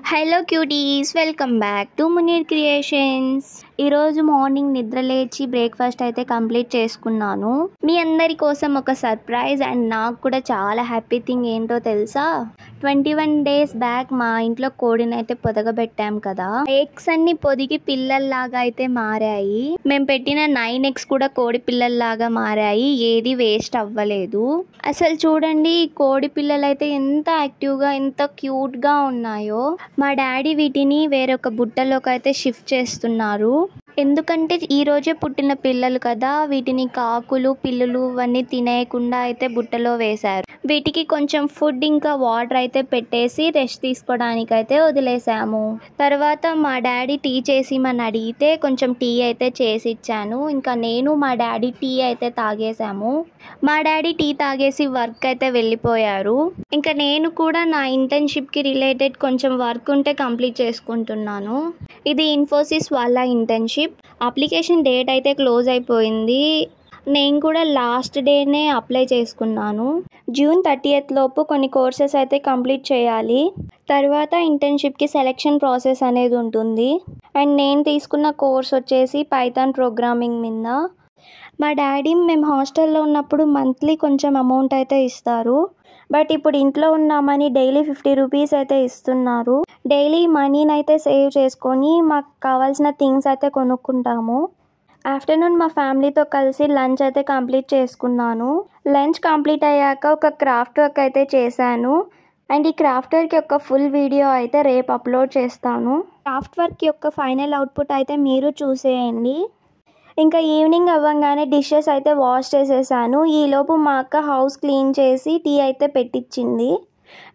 Hello cuties, welcome back to Munir creations. ఈరోజు morning నిద్ర లేచి బ్రేక్ఫాస్ట్ అయితే కంప్లీట్ చేసుకున్నాను. మీ అందరి కోసం ఒక సర్ప్రైజ్ అండ్ నాకు కూడా చాలా హ్యాపీ థింగ్ ఏంటో తెలుసా? 21 days బ్యాక్ మా ఇంట్లో కోడిని అయితే పొదగబెట్టాం కదా. ఎగ్స్ అన్ని పొదిగి పిల్లల్లాగా అయితే మారాయి. మేము పెట్టిన 9 eggs కూడా కోడి పిల్లల్లాగా మారాయి. ఏది వేస్ట్ అవ్వలేదు. అసలు చూడండి, కోడి పిల్లలు అయితే ఎంత యాక్టివ్గా ఎంత క్యూట్గా ఉన్నాయో. మా డాడీ వీటిని వేరొక బుట్టలోకి అయితే షిఫ్ట్ చేస్తున్నారు. ఎందుకంటే ఈరోజే పుట్టిన పిల్లలు కదా, వీటిని కాకులు పిల్లులు ఇవన్నీ తినేయకుండా అయితే బుట్టలో వేశారు. వీటికి కొంచెం ఫుడ్ ఇంకా వాటర్ అయితే పెట్టేసి రెస్ట్ తీసుకోవడానికి అయితే వదిలేసాము. తర్వాత మా డాడీ టీ చేసి మన అడిగితే కొంచెం టీ అయితే చేసి ఇచ్చాను. ఇంకా నేను మా డాడీ టీ అయితే తాగేసాము. మా డాడీ టీ తాగేసి వర్క్ అయితే వెళ్ళిపోయారు. ఇంకా నేను కూడా నా ఇంటర్న్షిప్కి రిలేటెడ్ కొంచెం వర్క్ ఉంటే కంప్లీట్ చేసుకుంటున్నాను. ఇది ఇన్ఫోసిస్ వాళ్ళ ఇంటర్న్షిప్. అప్లికేషన్ డేట్ అయితే క్లోజ్ అయిపోయింది. నేను కూడా లాస్ట్ డేనే అప్లై చేసుకున్నాను. June 30th లోపు కొన్ని కోర్సెస్ అయితే కంప్లీట్ చేయాలి. తర్వాత ఇంటర్న్షిప్కి సెలెక్షన్ ప్రాసెస్ అనేది ఉంటుంది. అండ్ నేను తీసుకున్న కోర్స్ వచ్చేసి పైథాన్ ప్రోగ్రామింగ్ మీద. మా డాడీ మేము హాస్టల్లో ఉన్నప్పుడు మంత్లీ కొంచెం అమౌంట్ అయితే ఇస్తారు. బట్ ఇప్పుడు ఇంట్లో ఉన్నామని డైలీ 50 రూపీస్ అయితే ఇస్తున్నారు. డైలీ మనీని అయితే సేవ్ చేసుకొని మాకు కావాల్సిన థింగ్స్ అయితే కొనుక్కుంటాము. ఆఫ్టర్నూన్ మా ఫ్యామిలీతో కలిసి లంచ్ అయితే కంప్లీట్ చేసుకున్నాను. లంచ్ కంప్లీట్ అయ్యాక ఒక క్రాఫ్ట్ వర్క్ అయితే చేశాను. అండ్ ఈ క్రాఫ్ట్ వర్క్ యొక్క ఫుల్ వీడియో అయితే రేపు అప్లోడ్ చేస్తాను. క్రాఫ్ట్ వర్క్ యొక్క ఫైనల్ అవుట్పుట్ అయితే మీరు చూసేయండి. ఇంకా ఈవినింగ్ అవ్వగానే డిషెస్ అయితే వాష్ చేసేసాను. ఈలోపు మా అక్క హౌస్ క్లీన్ చేసి టీ అయితే పెట్టించింది.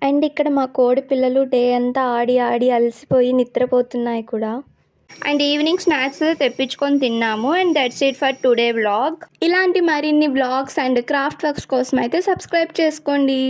అండ్ ఇక్కడ మా కోడి పిల్లలు డే అంతా ఆడి ఆడి అలసిపోయి నిద్రపోతున్నాయి కూడా. అండ్ ఈవినింగ్ స్నాక్స్ తెప్పించుకొని తిన్నాము. And that's it for today vlog. ఇలాంటి మరిన్ని వ్లాగ్స్ అండ్ క్రాఫ్ట్ వర్క్స్ కోసం అయితే సబ్స్క్రైబ్ చేసుకోండి.